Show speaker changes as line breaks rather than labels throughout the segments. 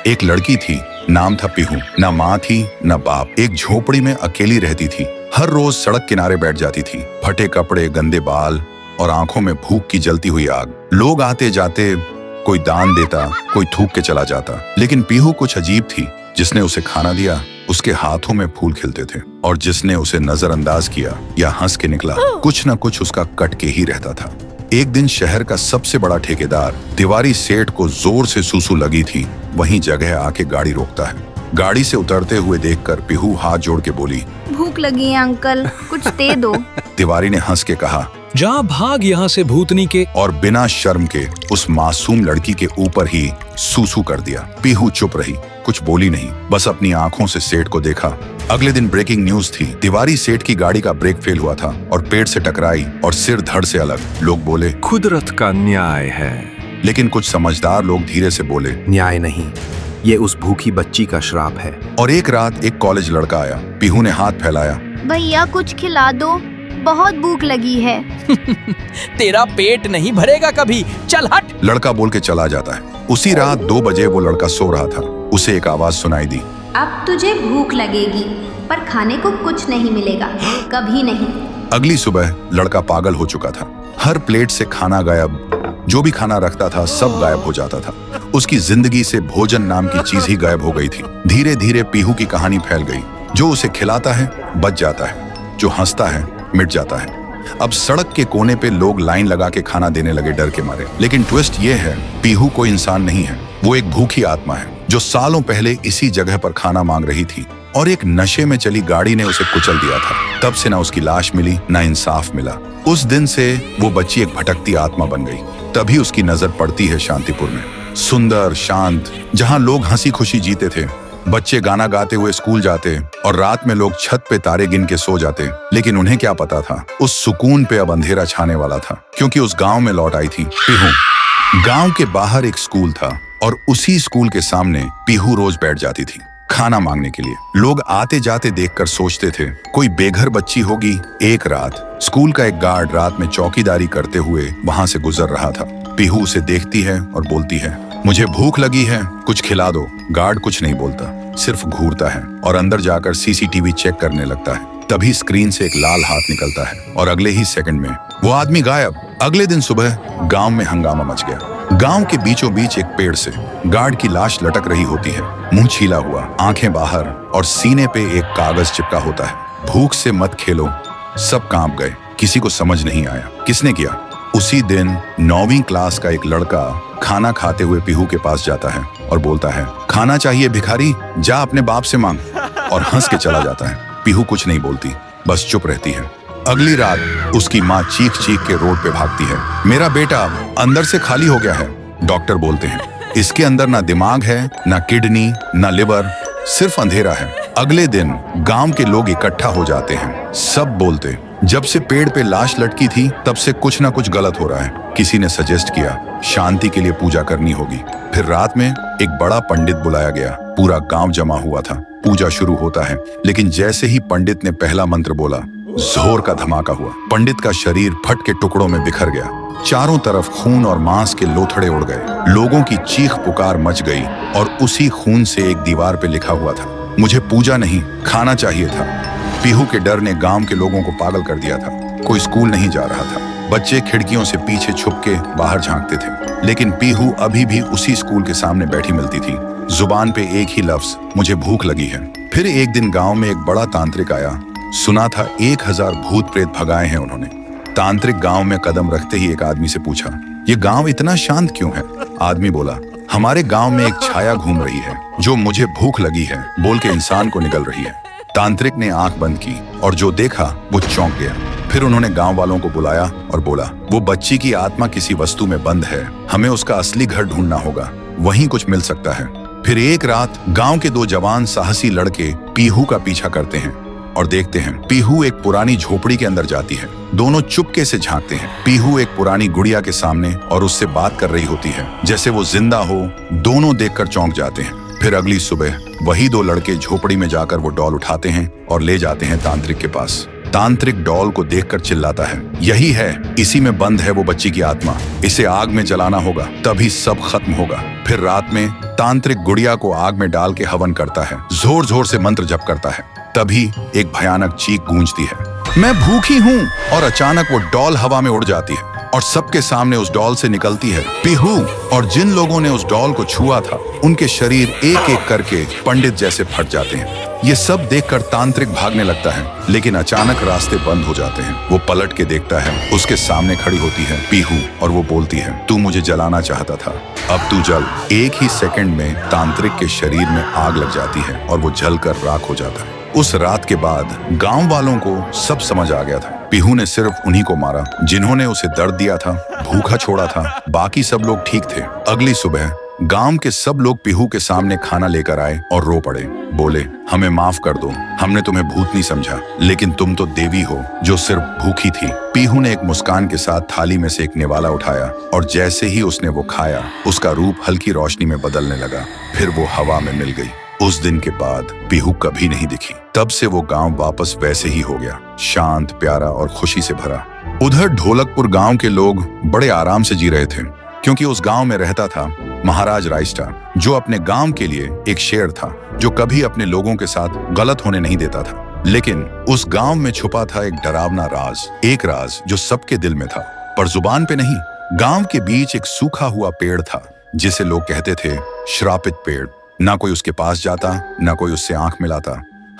एक लड़की थी, नाम था पीहू। ना माँ थी ना बाप, एक झोपड़ी में अकेली रहती थी। हर रोज सड़क किनारे बैठ जाती थी, फटे कपड़े, गंदे बाल और आंखों में भूख की जलती हुई आग। लोग आते जाते, कोई दान देता, कोई थूक के चला जाता, लेकिन पीहू कुछ अजीब थी। जिसने उसे खाना दिया उसके हाथों में फूल खिलते थे, और जिसने उसे नजरअंदाज किया या हंस के निकला, कुछ न कुछ उसका कट के ही रहता था। एक दिन शहर का सबसे बड़ा ठेकेदार तिवारी सेठ को जोर से सूसू लगी थी। वहीं जगह आके गाड़ी रोकता है। गाड़ी से उतरते हुए देखकर पीहू हाथ जोड़ के बोली,
भूख लगी है अंकल, कुछ दे दो।
तिवारी ने हंस के कहा,
जा भाग यहाँ से भूतनी के,
और बिना शर्म के उस मासूम लड़की के ऊपर ही सूसू कर दिया। पीहू चुप रही, कुछ बोली नहीं, बस अपनी आंखों से सेठ को देखा। अगले दिन ब्रेकिंग न्यूज थी। तिवारी सेठ की गाड़ी का ब्रेक फेल हुआ था और पेड़ से टकराई और सिर धड़ से अलग। लोग बोले,
कुदरत का न्याय है।
लेकिन कुछ समझदार लोग धीरे से बोले,
न्याय नहीं, ये उस भूखी बच्ची का श्राप है।
और एक रात एक कॉलेज लड़का आया। पीहू ने हाथ फैलाया,
भैया कुछ खिला दो, बहुत भूख लगी है।
तेरा पेट नहीं भरेगा कभी, चल हट।
लड़का बोल के चला जाता है। उसी रात 2 बजे वो लड़का सो रहा था। उसे एक आवाज सुनाई दी,
अब तुझे भूख लगेगी, पर खाने को कुछ नहीं मिलेगा, कभी नहीं।
अगली सुबह लड़का पागल हो चुका था। हर प्लेट से खाना गायब, जो भी खाना रखता था सब गायब हो जाता था। उसकी जिंदगी से भोजन नाम की चीज ही गायब हो गई थी। धीरे धीरे पीहू की कहानी फैल गई। जो उसे खिलाता है बच जाता है, जो हंसता है मिट जाता है। अब सड़क के कोने पे लोग लाइन लगा के खाना देने लगे डर के मारे। लेकिन ट्विस्ट ये है, पीहू कोई इंसान नहीं है, वो एक भूखी आत्मा है जो सालों पहले इसी जगह पर खाना मांग रही थी, और एक नशे में चली गाड़ी ने उसे कुचल दिया था। तब से ना उसकी लाश मिली ना इंसाफ मिला। उस दिन से वो बच्ची एक भटकती आत्मा बन गई। तभी उसकी नजर पड़ती है शांतिपुर में, सुंदर शांत, जहाँ लोग हंसी खुशी जीते थे, बच्चे गाना गाते हुए स्कूल जाते और रात में लोग छत पे तारे गिन के सो जाते। लेकिन उन्हें क्या पता था, उस सुकून पे अब अंधेरा छाने वाला था, क्योंकि उस गांव में लौट आई थी पीहू। गांव के बाहर एक स्कूल था और उसी स्कूल के सामने पीहू रोज बैठ जाती थी खाना मांगने के लिए। लोग आते जाते देखकर सोचते थे कोई बेघर बच्ची होगी। एक रात स्कूल का एक गार्ड रात में चौकीदारी करते हुए वहां से गुजर रहा था। पीहू उसे देखती है और बोलती है, मुझे भूख लगी है, कुछ खिला दो। गार्ड कुछ नहीं बोलता, सिर्फ घूरता है और अंदर जाकर सीसीटीवी चेक करने लगता है। तभी स्क्रीन से एक लाल हाथ निकलता है और अगले ही सेकंड में वो आदमी गायब। अगले दिन सुबह गांव में हंगामा मच गया। गांव के बीचों बीच एक पेड़ से गार्ड की लाश लटक रही होती है, मुंह छीला हुआ, आंखें बाहर, और सीने पे एक कागज चिपका होता है, भूख से मत खेलो। सब कांप गए, किसी को समझ नहीं आया किसने किया। उसी दिन 9वीं क्लास का एक लड़का खाना खाते हुए पीहू के पास जाता है और बोलता है, खाना चाहिए भिखारी, जा अपने बाप से मांग, और हंस के चला जाता है। पीहू कुछ नहीं बोलती, बस चुप रहती है। अगली रात उसकी माँ चीख चीख के रोड पे भागती है, मेरा बेटा अंदर से खाली हो गया है। डॉक्टर बोलते हैं, इसके अंदर ना दिमाग है, ना किडनी, ना लिवर, सिर्फ अंधेरा है। अगले दिन गांव के लोग इकट्ठा हो जाते हैं। सब बोलते, जब से पेड़ पे लाश लटकी थी तब से कुछ ना कुछ गलत हो रहा है। किसी ने सजेस्ट किया, शांति के लिए पूजा करनी होगी। फिर रात में एक बड़ा पंडित बुलाया गया। पूरा गांव जमा हुआ था। पूजा शुरू होता है, लेकिन जैसे ही पंडित ने पहला मंत्र बोला, जोर का धमाका हुआ। पंडित का शरीर फट के टुकड़ों में बिखर गया। चारों तरफ खून और मांस के लोथड़े उड़ गए। लोगों की चीख पुकार मच गई और उसी खून से एक दीवार पे लिखा हुआ था, मुझे पूजा नहीं खाना चाहिए था। पीहू के डर ने गांव के लोगों को पागल कर दिया था। कोई स्कूल नहीं जा रहा था। बच्चे खिड़कियों से पीछे छुप के बाहर झांकते थे। लेकिन पीहू अभी भी उसी स्कूल के सामने बैठी मिलती थी, जुबान पे एक ही लफ्ज, मुझे भूख लगी है। फिर एक दिन गांव में एक बड़ा तांत्रिक आया। सुना था 1000 भूत प्रेत भगाए हैं उन्होंने। तांत्रिक गांव में कदम रखते ही एक आदमी से पूछा, ये गांव इतना शांत क्यों है? आदमी बोला, हमारे गांव में एक छाया घूम रही है जो मुझे भूख लगी है बोल के इंसान को निगल रही है। तांत्रिक ने आंख बंद की और जो देखा वो चौंक गया। फिर उन्होंने गांव वालों को बुलाया और बोला, वो बच्ची की आत्मा किसी वस्तु में बंद है, हमें उसका असली घर ढूंढना होगा, वहीं कुछ मिल सकता है। फिर एक रात गांव के 2 जवान साहसी लड़के पीहू का पीछा करते हैं और देखते हैं पीहू एक पुरानी झोपड़ी के अंदर जाती है। दोनों चुपके से झांकते हैं। पीहू एक पुरानी गुड़िया के सामने और उससे बात कर रही होती है जैसे वो जिंदा हो। दोनों देखकर चौंक जाते हैं। फिर अगली सुबह वही 2 लड़के झोपड़ी में जाकर वो डॉल उठाते हैं और ले जाते हैं तांत्रिक के पास। तांत्रिक डॉल को देखकर चिल्लाता है, यही है, इसी में बंद है वो बच्ची की आत्मा, इसे आग में जलाना होगा, तभी सब खत्म होगा। फिर रात में तांत्रिक गुड़िया को आग में डाल के हवन करता है, जोर जोर से मंत्र जप करता है। तभी एक भयानक चीख गूंजती है, मैं भूखी हूँ, और अचानक वो डॉल हवा में उड़ जाती है और सबके सामने उस डॉल से निकलती है पीहू। और जिन लोगों ने उस डॉल को छुआ था उनके शरीर एक एक करके पंडित जैसे फट जाते हैं। ये सब देखकर तांत्रिक भागने लगता है, लेकिन अचानक रास्ते बंद हो जाते हैं। वो पलट के देखता है, उसके सामने खड़ी होती है पीहू और वो बोलती है, तू मुझे जलाना चाहता था, अब तू जल। एक ही सेकंड में तांत्रिक के शरीर में आग लग जाती है और वो जलकर राख हो जाता है। उस रात के बाद गांव वालों को सब समझ आ गया था, पीहू ने सिर्फ उन्हीं को मारा जिन्होंने उसे दर्द दिया था, भूखा छोड़ा था, बाकी सब लोग ठीक थे। अगली सुबह गांव के सब लोग पीहू के सामने खाना लेकर आए और रो पड़े, बोले, हमें माफ कर दो, हमने तुम्हें भूतनी समझा, लेकिन तुम तो देवी हो जो सिर्फ भूखी थी। पीहू ने एक मुस्कान के साथ थाली में से एक निवाला उठाया और जैसे ही उसने वो खाया, उसका रूप हल्की रोशनी में बदलने लगा, फिर वो हवा में मिल गई। उस दिन के बाद पीहू कभी नहीं दिखी। तब से वो गांव वापस वैसे ही हो गया, शांत, प्यारा और खुशी से भरा। उधर ढोलकपुर गांव के लोग बड़े आराम से जी रहे थे, क्योंकि उस गांव में रहता था महाराज राइस्टार, जो अपने गांव के लिए एक शेर था, जो कभी अपने लोगों के साथ गलत होने नहीं देता था। लेकिन उस गांव में छुपा था एक डरावना राज, एक राज जो सबके दिल में था, पर जुबान पे नहीं। गांव के बीच एक सूखा हुआ पेड़ था, जिसे लोग कहते थे श्रापित पेड़। ना कोई उसके पास जाता, ना कोई उससे आंख मिलाता।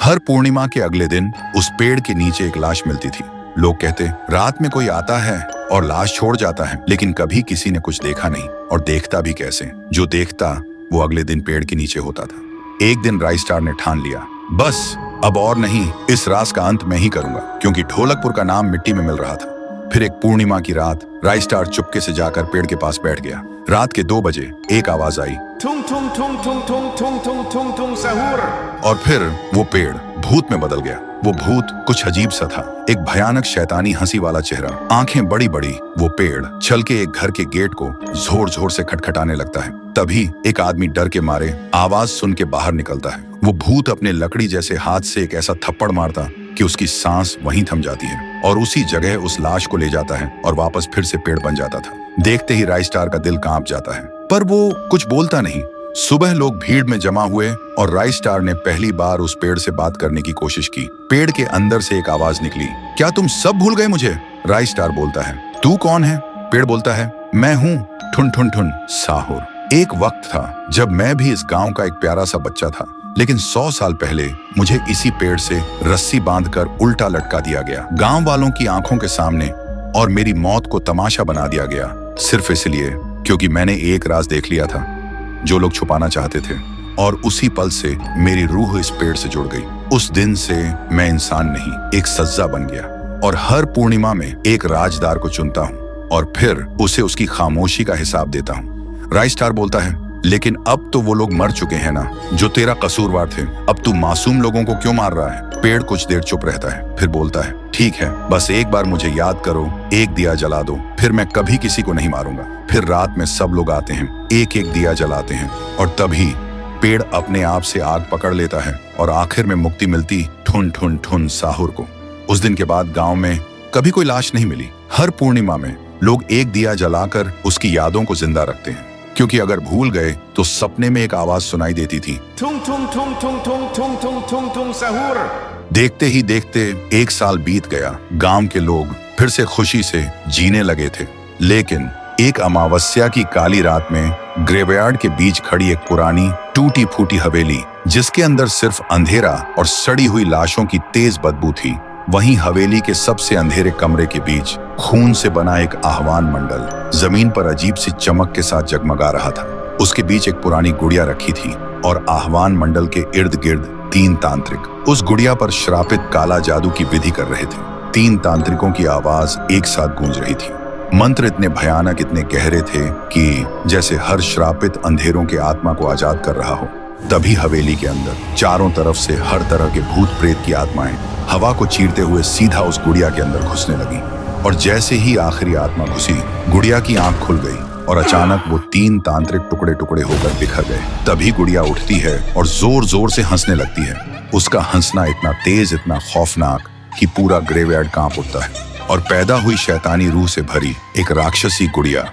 हर पूर्णिमा के अगले दिन उस पेड़ के नीचे एक लाश मिलती थी। लोग कहते, रात में कोई आता है और लाश छोड़ जाता है, लेकिन कभी किसी ने कुछ देखा नहीं, और देखता भी कैसे। जो देखता वो अगले दिन पेड़ के नीचे होता था। एक दिन राइस्टार ने ठान लिया, बस अब और नहीं, इस राज का अंत मैं ही करूंगा, क्योंकि ढोलकपुर का नाम मिट्टी में मिल रहा था। फिर एक पूर्णिमा की रात राइस्टार चुपके से जाकर पेड़ के पास बैठ गया। रात के 2 बजे एक आवाज आई,
Tung tung tung tung tung tung tung tung tung सहूर।
और फिर वो पेड़ भूत में बदल गया। वो भूत कुछ अजीब सा था, एक भयानक शैतानी हंसी वाला चेहरा, आंखें बड़ी बड़ी। वो पेड़ चल के एक घर के गेट को जोर जोर से खटखटाने लगता है। तभी एक आदमी डर के मारे आवाज सुन के बाहर निकलता है। वो भूत अपने लकड़ी जैसे हाथ से एक ऐसा थप्पड़ मारता कि उसकी सांस वहीं थम जाती है, और उसी जगह उस लाश को ले जाता है और वापस फिर से पेड़ बन जाता था। देखते ही राइस्टार का दिल कांप जाता है, पर वो कुछ बोलता नहीं। सुबह लोग भीड़ में जमा हुए और राइस्टार ने पहली बार उस पेड़ से बात करने की कोशिश की। पेड़ के अंदर से एक आवाज निकली, क्या तुम सब भूल गए मुझे? राइस्टार बोलता है, तू कौन है? पेड़ बोलता है, मैं हूँ ठुन ठुन ठुन साहुर। एक वक्त था जब मैं भी इस गांव का एक प्यारा सा बच्चा था, लेकिन 100 साल पहले मुझे इसी पेड़ से रस्सी बांधकर उल्टा लटका दिया गया, गांव वालों की आंखों के सामने, और मेरी मौत को तमाशा बना दिया गया, सिर्फ इसलिए क्योंकि मैंने एक राज देख लिया था जो लोग छुपाना चाहते थे, और उसी पल से मेरी रूह इस पेड़ से जुड़ गई। उस दिन से मैं इंसान नहीं, एक सज्जा बन गया, और हर पूर्णिमा में एक राजदार को चुनता हूँ और फिर उसे उसकी खामोशी का हिसाब देता हूँ। राइस्टार बोलता है, लेकिन अब तो वो लोग मर चुके हैं ना, जो तेरा कसूरवार थे। अब तू मासूम लोगों को क्यों मार रहा है? पेड़ कुछ देर चुप रहता है, फिर बोलता है, ठीक है, बस एक बार मुझे याद करो, एक दिया जला दो, फिर मैं कभी किसी को नहीं मारूंगा। फिर रात में सब लोग आते हैं, एक एक दिया जलाते हैं, और तभी पेड़ अपने आप से आग पकड़ लेता है, और आखिर में मुक्ति मिलती ठुन ठुन ठुन साहुर को। उस दिन के बाद गांव में कभी कोई लाश नहीं मिली। हर पूर्णिमा में लोग एक दिया जलाकर उसकी यादों को जिंदा रखते हैं, क्योंकि अगर भूल गए तो सपने में एक आवाज सुनाई देती थी,
Tung tung tung tung tung tung tung tung tung सहूर।
देखते ही देखते 1 साल बीत गया। गांव के लोग फिर से खुशी से जीने लगे थे, लेकिन एक अमावस्या की काली रात में ग्रेवयार्ड के बीच खड़ी एक पुरानी टूटी फूटी हवेली, जिसके अंदर सिर्फ अंधेरा और सड़ी हुई लाशों की तेज बदबू थी, वहीं हवेली के सबसे अंधेरे कमरे के बीच खून से बना एक आह्वान मंडल जमीन पर अजीब सी चमक के साथ जगमगा रहा था। उसके बीच एक पुरानी गुड़िया रखी थी, और आह्वान मंडल के इर्द गिर्द 3 तांत्रिक उस गुड़िया पर श्रापित काला जादू की विधि कर रहे थे। 3 तांत्रिकों की आवाज एक साथ गूंज रही थी। मंत्र इतने भयानक, इतने गहरे थे कि जैसे हर श्रापित अंधेरों के आत्मा को आजाद कर रहा हो। तभी हवेली के अंदर चारों तरफ से हर तरह के भूत प्रेत की आत्माएं हवा को चीरते हुए सीधा उस गुड़िया के अंदर घुसने लगी, और जैसे ही आखिरी आत्मा घुसी, गुड़िया की आंख खुल गई, और अचानक वो 3 तांत्रिक टुकड़े टुकड़े होकर बिखर गए। तभी गुड़िया उठती है और जोर जोर से हंसने लगती है। उसका हंसना इतना तेज, इतना खौफनाक कि पूरा ग्रेवयार्ड कांप उठता है और पैदा हुई शैतानी रूह से भरी एक राक्षसी गुड़िया।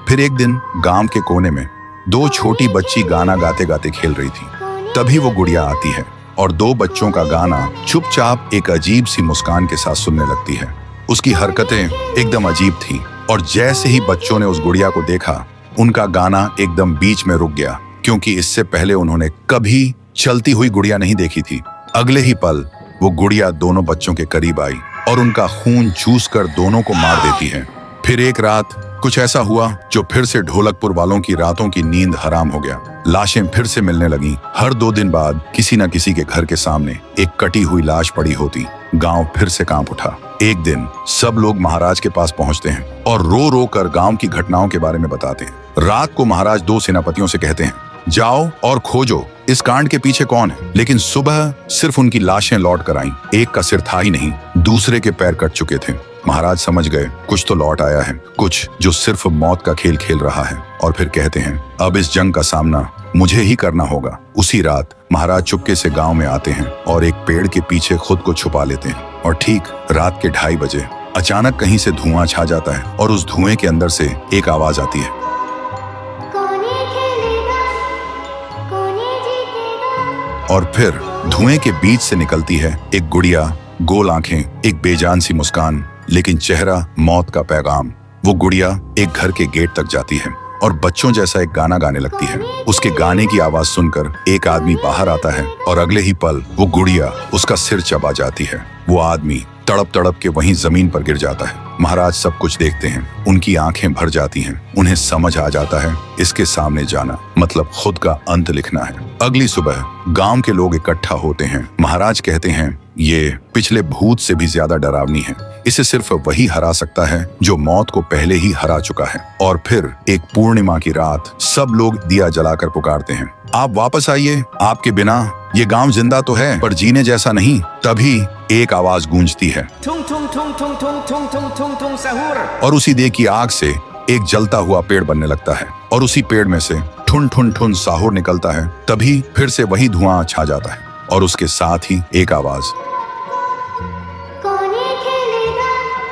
फिर एक दिन गांव के कोने में दो छोटी बच्ची गाना गाते गाते खेल रही थी। तभी वो गुड़िया आती है और दो बच्चों का गाना चुपचाप एक अजीब सी मुस्कान के साथ सुनने लगती है। उसकी हरकतें एकदम अजीब थी और जैसे ही बच्चों ने उस गुड़िया को देखा, उनका गाना एकदम बीच में रुक गया, क्योंकि इससे पहले उन्होंने कभी चलती हुई गुड़िया नहीं देखी थी। अगले ही पल वो गुड़िया दोनों बच्चों के करीब आई और उनका खून चूस कर दोनों को मार देती है। फिर एक रात कुछ ऐसा हुआ जो फिर से ढोलकपुर वालों की रातों की नींद हराम हो गया। लाशें फिर से मिलने लगीं। हर 2 दिन बाद किसी न किसी के घर के सामने एक कटी हुई लाश पड़ी होती। गांव फिर से कांप उठा। एक दिन सब लोग महाराज के पास पहुंचते हैं और रो रो कर गांव की घटनाओं के बारे में बताते हैं। रात को महाराज 2 सेनापतियों से कहते हैं, जाओ और खोजो इस कांड के पीछे कौन है। लेकिन सुबह सिर्फ उनकी लाशें लौट कर आईं। एक का सिर था ही नहीं, दूसरे के पैर कट चुके थे। महाराज समझ गए कुछ तो लौट आया है, कुछ जो सिर्फ मौत का खेल खेल रहा है। और फिर कहते हैं, अब इस जंग का सामना मुझे ही करना होगा। उसी रात महाराज चुपके से गांव में आते हैं और एक पेड़ के पीछे खुद को छुपा लेते हैं। और ठीक रात के 2:30 बजे अचानक कहीं से धुआं छा जाता है और उस धुएं के अंदर से एक आवाज आती है, और फिर धुएं के बीच से निकलती है एक गुड़िया, गोल आंखें, एक बेजान सी मुस्कान, लेकिन चेहरा मौत का पैगाम। वो गुड़िया एक घर के गेट तक जाती है और बच्चों जैसा एक गाना गाने लगती है। उसके गाने की आवाज सुनकर एक आदमी बाहर आता है और अगले ही पल वो गुड़िया उसका सिर चबा जाती है। वो आदमी तड़प तड़प के वहीं जमीन पर गिर जाता है। महाराज सब कुछ देखते हैं, उनकी आंखें भर जाती हैं। उन्हें समझ आ जाता है इसके सामने जाना मतलब खुद का अंत लिखना है। अगली सुबह गांव के लोग इकट्ठा होते हैं। महाराज कहते हैं, ये पिछले भूत से भी ज्यादा डरावनी है। इसे सिर्फ वही हरा सकता है जो मौत को पहले ही हरा चुका है। और फिर एक पूर्णिमा की रात सब लोग दिया जलाकर पुकारते हैं, आप वापस आइए, आपके बिना ये गांव जिंदा तो है पर जीने जैसा नहीं। तभी एक आवाज गूंजती है,
Tung tung tung tung tung tung tung tung tung sahur.
और उसी देह की आग से एक जलता हुआ पेड़ बनने लगता है और उसी पेड़ में से ठुन ठुन ठुन साहुर निकलता है। तभी फिर से वही धुआं छा जाता है और उसके साथ ही एक आवाज।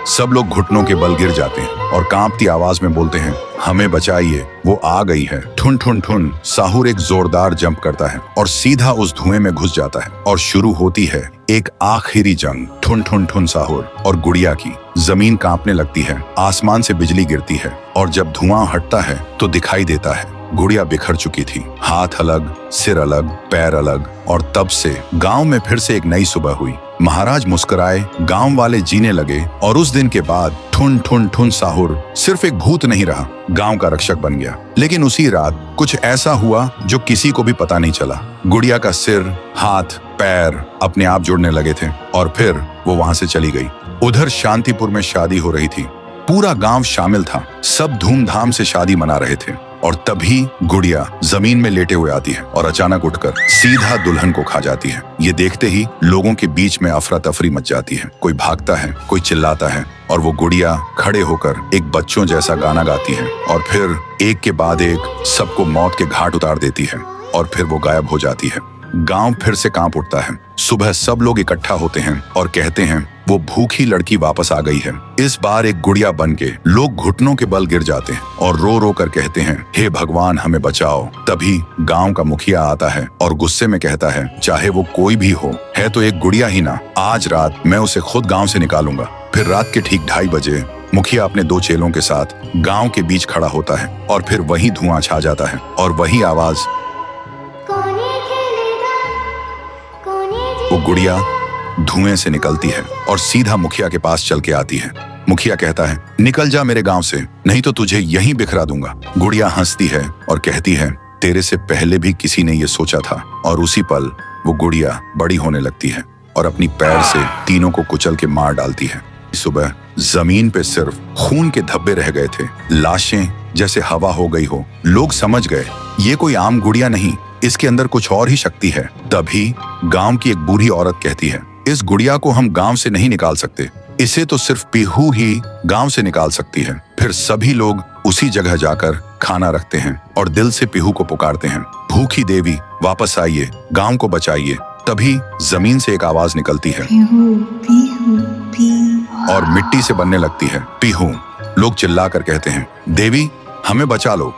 सब लोग घुटनों के बल गिर जाते हैं और कांपती आवाज में बोलते हैं, हमें बचाइए, वो आ गई है। ठुन ठुन ठुन साहुर एक जोरदार जंप करता है और सीधा उस धुएं में घुस जाता है और शुरू होती है एक आखिरी जंग। ठुन ठुन ठुन साहुर और गुड़िया की। जमीन कांपने लगती है, आसमान से बिजली गिरती है और जब धुआं हटता है तो दिखाई देता है गुड़िया बिखर चुकी थी। हाथ अलग, सिर अलग, पैर अलग। और तब से गांव में फिर से एक नई सुबह हुई। महाराज मुस्कुराए, गांव वाले जीने लगे और उस दिन के बाद ठुन ठुन ठुन साहुर सिर्फ एक भूत नहीं रहा, गांव का रक्षक बन गया। लेकिन उसी रात कुछ ऐसा हुआ जो किसी को भी पता नहीं चला। गुड़िया का सिर, हाथ, पैर अपने आप जुड़ने लगे थे और फिर वो वहां से चली गई। उधर शांतिपुर में शादी हो रही थी। पूरा गांव शामिल था, सब धूमधाम से शादी मना रहे थे। और तभी गुड़िया जमीन में लेटे हुए आती है और अचानक उठकर सीधा दुल्हन को खा जाती है। ये देखते ही लोगों के बीच में अफरा तफरी मच जाती है। कोई भागता है, कोई चिल्लाता है और वो गुड़िया खड़े होकर एक बच्चों जैसा गाना गाती है और फिर एक के बाद एक सबको मौत के घाट उतार देती है और फिर वो गायब हो जाती है। गांव फिर से कांप उठता है। सुबह सब लोग इकट्ठा होते हैं और कहते हैं, वो भूखी लड़की वापस आ गई है। इस बार एक गुड़िया बन के लोग घुटनों के बल गिर जाते हैं और रो रो कर कहते हैं, हे भगवान हमें बचाओ। तभी गांव का मुखिया आता है और गुस्से में कहता है, चाहे वो कोई भी हो, है तो एक गुड़िया ही ना, आज रात मैं उसे खुद गांव से निकालूंगा। फिर रात के ठीक 2:30 बजे मुखिया अपने 2 चेलों के साथ गांव के बीच खड़ा होता है और फिर वही धुआं छा जाता है और वही आवाज। वो गुड़िया धुएं से निकलती है और सीधा मुखिया के पास चल के आती है। मुखिया कहता है, निकल जा मेरे गांव से, नहीं तो तुझे यहीं बिखरा दूंगा। गुड़िया हंसती है और कहती है, तेरे से पहले भी किसी ने ये सोचा था। और उसी पल वो गुड़िया बड़ी होने लगती है और अपनी पैर से तीनों को कुचल के मार डालती है। सुबह जमीन पे सिर्फ खून के धब्बे रह गए थे, लाशें जैसे हवा हो गई हो। लोग समझ गए ये कोई आम गुड़िया नहीं, इसके अंदर कुछ और ही शक्ति है। तभी गांव की एक बूढ़ी औरत कहती है, इस गुड़िया को हम गांव से नहीं निकाल सकते, इसे तो सिर्फ पीहू ही गांव से निकाल सकती है। फिर सभी लोग उसी जगह जाकर खाना रखते हैं और दिल से पीहू को पुकारते हैं, भूखी देवी वापस आइए, गांव को बचाइए। तभी जमीन से एक आवाज निकलती है और मिट्टी से बनने लगती है पीहू। लोग चिल्लाकर कहते हैं, देवी हमें बचा लो।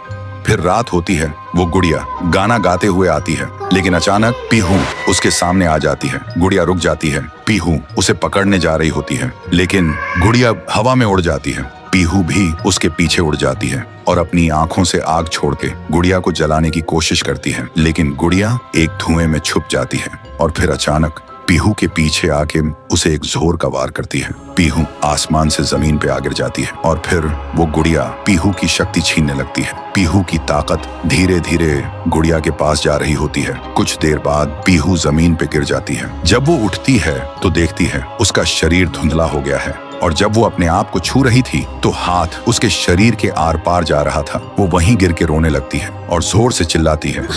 फिर रात होती है। वो गुड़िया गाना गाते हुए आती है, लेकिन अचानक पीहू उसके सामने आ जाती है। गुड़िया रुक जाती है। पीहू उसे पकड़ने जा रही होती है, लेकिन गुड़िया हवा में उड़ जाती है। पीहू भी उसके पीछे उड़ जाती है और अपनी आंखों से आग छोड़ के गुड़िया को जलाने की कोशिश करती है, लेकिन गुड़िया एक धुएं में छुप जाती है और फिर अचानक पीहू के पीछे आके उसे एक जोर का वार करती है। पीहू आसमान से जमीन पे आ गिर जाती है और फिर वो गुड़िया पीहू की शक्ति छीनने लगती है। पीहू की ताकत धीरे धीरे गुड़िया के पास जा रही होती है। कुछ देर बाद पीहू जमीन पे गिर जाती है। जब वो उठती है तो देखती है उसका शरीर धुंधला हो गया है और जब वो अपने आप को छू रही थी तो हाथ उसके शरीर के आर पार जा रहा था। वो वहीं गिर के रोने लगती है और जोर से चिल्लाती है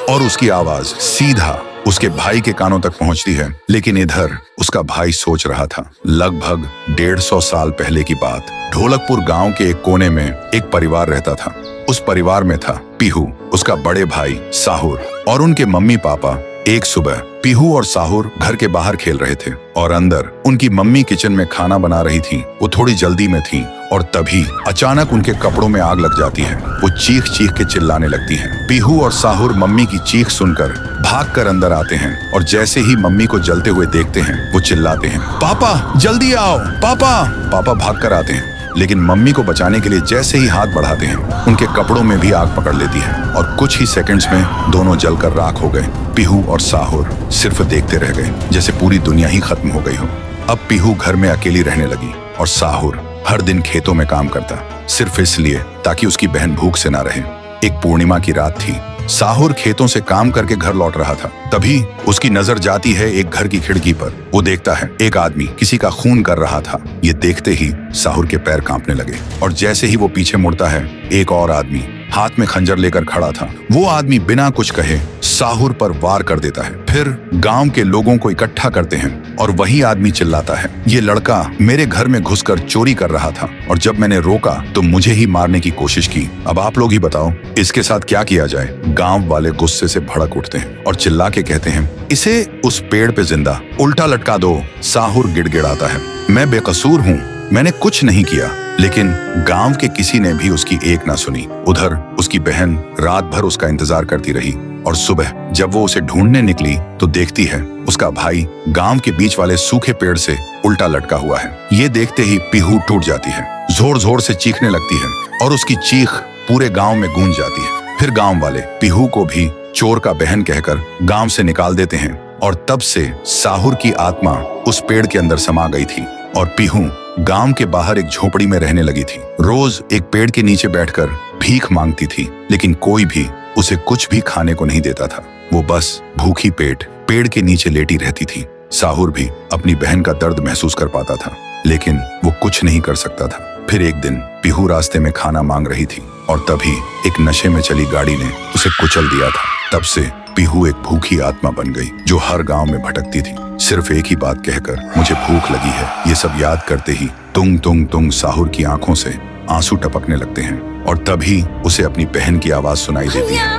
और उसकी आवाज सीधा उसके भाई के कानों तक पहुंचती है। लेकिन इधर उसका भाई सोच रहा था। लगभग 150 साल पहले की बात। ढोलकपुर गांव के एक कोने में एक परिवार रहता था। उस परिवार में था पीहू, उसका बड़े भाई साहुर और उनके मम्मी पापा। एक सुबह पीहू और साहुर घर के बाहर खेल रहे थे और अंदर उनकी मम्मी किचन में खाना बना रही थी। वो थोड़ी जल्दी में थी और तभी अचानक उनके कपड़ों में आग लग जाती है। वो चीख चीख के चिल्लाने लगती हैं। पीहू और साहुर मम्मी की चीख सुनकर भागकर अंदर आते हैं और जैसे ही मम्मी को जलते हुए देखते हैं वो चिल्लाते हैं, पापा जल्दी आओ पापा। पापा भागकर आते हैं, लेकिन मम्मी को बचाने के लिए जैसे ही हाथ बढ़ाते हैं उनके कपड़ों में भी आग पकड़ लेती है और कुछ ही सेकंड्स में दोनों जलकर राख हो गए। पीहू और साहुर सिर्फ देखते रह गए, जैसे पूरी दुनिया ही खत्म हो गई हो। अब पीहू घर में अकेली रहने लगी और साहुर हर दिन खेतों में काम करता, सिर्फ इसलिए ताकि उसकी बहन भूख से ना रहे। एक पूर्णिमा की रात थी। साहुर खेतों से काम करके घर लौट रहा था। तभी उसकी नजर जाती है एक घर की खिड़की पर। वो देखता है एक आदमी किसी का खून कर रहा था। ये देखते ही साहुर के पैर कांपने लगे और जैसे ही वो पीछे मुड़ता है एक और आदमी हाथ में खंजर लेकर खड़ा था। वो आदमी बिना कुछ कहे साहुर पर वार कर देता है। फिर गांव के लोगों को इकट्ठा करते हैं और वही आदमी चिल्लाता है, ये लड़का मेरे घर में घुसकर चोरी कर रहा था और जब मैंने रोका तो मुझे ही मारने की कोशिश की। अब आप लोग ही बताओ इसके साथ क्या किया जाए। गांव वाले गुस्से से भड़क उठते हैं और चिल्ला के कहते हैं, इसे उस पेड़ पे जिंदा उल्टा लटका दो। साहुर गिड़गिड़ाता है, मैं बेकसूर हूँ, मैंने कुछ नहीं किया। लेकिन गांव के किसी ने भी उसकी एक ना सुनी। उधर उसकी बहन रात भर उसका इंतजार करती रही और सुबह जब वो उसे ढूंढने निकली तो देखती है उसका भाई गांव के बीच वाले सूखे पेड़ से उल्टा लटका हुआ है। ये देखते ही पीहू टूट जाती है, जोर जोर से चीखने लगती है और उसकी चीख पूरे गांव में गूंज जाती है। फिर गांव वाले पीहू को भी चोर का बहन कहकर गांव से निकाल देते हैं और तब से साहुर की आत्मा उस पेड़ के अंदर समा गई थी और पीहू गांव के बाहर एक झोपड़ी में रहने लगी थी। रोज एक पेड़ के नीचे बैठकर भीख मांगती थी, लेकिन कोई भी उसे कुछ भी खाने को नहीं देता था। वो बस भूखी पेट पेड़ के नीचे लेटी रहती थी। साहुर भी अपनी बहन का दर्द महसूस कर पाता था, लेकिन वो कुछ नहीं कर सकता था। फिर एक दिन पीहू रास्ते में खाना मांग रही थी और तभी एक नशे में चली गाड़ी ने उसे कुचल दिया था। तब से पीहू एक भूखी आत्मा बन गई जो हर गांव में भटकती थी, सिर्फ एक ही बात कहकर, मुझे भूख लगी है। ये सब याद करते ही तुंग तुंग तुंग साहुर की आंखों से आंसू टपकने लगते हैं और तभी उसे अपनी बहन की आवाज सुनाई देती है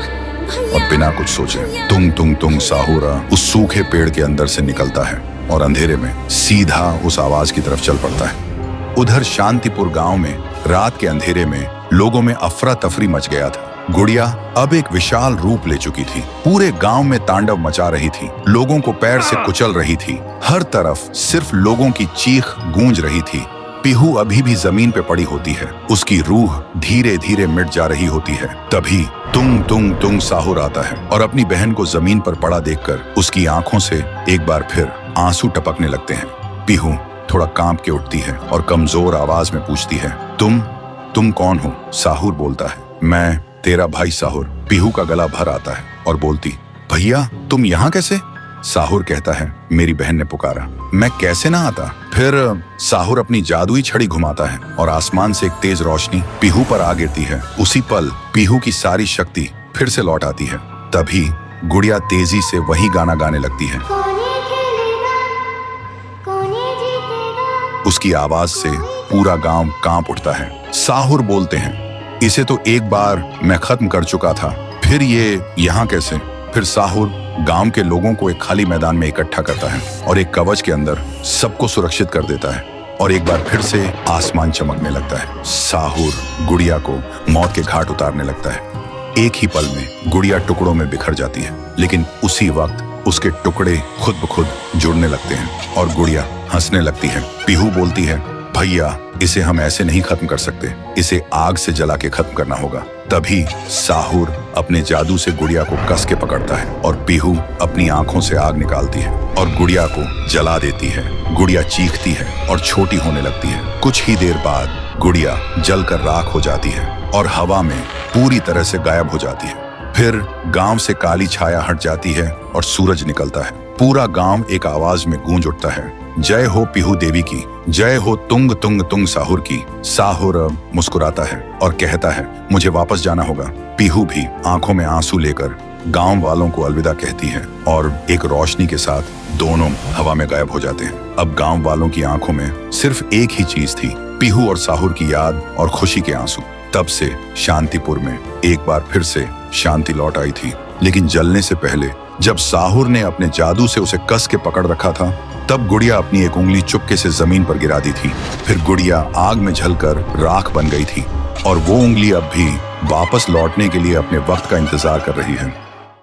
और बिना कुछ सोचे तुंग तुंग तुंग साहुर उस सूखे पेड़ के अंदर से निकलता है और अंधेरे में सीधा उस आवाज की तरफ चल पड़ता है। उधर शांतिपुर गांव में रात के अंधेरे में लोगों में अफरा तफरी मच गया था। गुड़िया अब एक विशाल रूप ले चुकी थी, पूरे गांव में तांडव मचा रही थी, लोगों को पैर से कुचल रही थी। हर तरफ सिर्फ लोगों की चीख गूंज रही थी। पीहू अभी भी जमीन पे पड़ी होती है, उसकी रूह धीरे धीरे मिट जा रही होती है। तभी तुंग तुंग तुंग साहुर आता है और अपनी बहन को जमीन पर पड़ा देखकर उसकी आंखों से एक बार फिर आंसू टपकने लगते हैं। पीहू थोड़ा कांप के उठती है और कमजोर आवाज में पूछती है, तुम कौन हो? साहुर बोलता है, मैं तेरा भाई साहुर। पीहू का गला भर आता है और बोलती, भैया तुम यहाँ कैसे? साहुर कहता है, मेरी बहन ने पुकारा, मैं कैसे ना आता। फिर साहुर अपनी जादुई छड़ी घुमाता है और आसमान से एक तेज रोशनी पीहू पर आ गिरती है। उसी पल पीहू की सारी शक्ति फिर से लौट आती है। तभी गुड़िया तेजी से वही गाना गाने लगती है। उसकी आवाज से पूरा गांव कांप उठता है। साहुर बोलते हैं, इसे तो एक बार मैं खत्म कर चुका था, फिर ये यहाँ कैसे? फिर साहुर गांव के लोगों को एक खाली मैदान में इकट्ठा करता है और एक कवच के अंदर सबको सुरक्षित कर देता है। और एक बार फिर से आसमान चमकने लगता है। साहुर गुड़िया को मौत के घाट उतारने लगता है। एक ही पल में गुड़िया टुकड़ों में बिखर जाती है, लेकिन उसी वक्त उसके टुकड़े खुद ब खुद जुड़ने लगते हैं और गुड़िया हंसने लगती है। पीहू बोलती है, भैया इसे हम ऐसे नहीं खत्म कर सकते, इसे आग से जला के खत्म करना होगा। तभी साहुर अपने जादू से गुड़िया को कस के पकड़ता है और पीहू अपनी आंखों से आग निकालती है और गुड़िया को जला देती है। गुड़िया चीखती है और छोटी होने लगती है। कुछ ही देर बाद गुड़िया जलकर राख हो जाती है और हवा में पूरी तरह से गायब हो जाती है। फिर गांव से काली छाया हट जाती है और सूरज निकलता है। पूरा गांव एक आवाज में गूंज उठता है, जय हो पीहू देवी की, जय हो तुंग तुंग तुंग साहुर की। साहुर मुस्कुराता है और कहता है, मुझे वापस जाना होगा। पीहू भी आंखों में आंसू लेकर गांव वालों को अलविदा कहती है और एक रोशनी के साथ दोनों हवा में गायब हो जाते हैं। अब गांव वालों की आंखों में सिर्फ एक ही चीज थी, पीहू और साहुर की याद और खुशी के आंसू। तब से शांतिपुर में एक बार फिर से शांति लौट आई थी। लेकिन जलने से पहले जब साहुर ने अपने जादू से उसे कस के पकड़ रखा था, तब गुड़िया अपनी एक उंगली चुपके से जमीन पर गिरा दी थी। फिर गुड़िया आग में जलकर राख बन गई थी और वो उंगली अब भी वापस लौटने के लिए अपने वक्त का इंतजार कर रही है।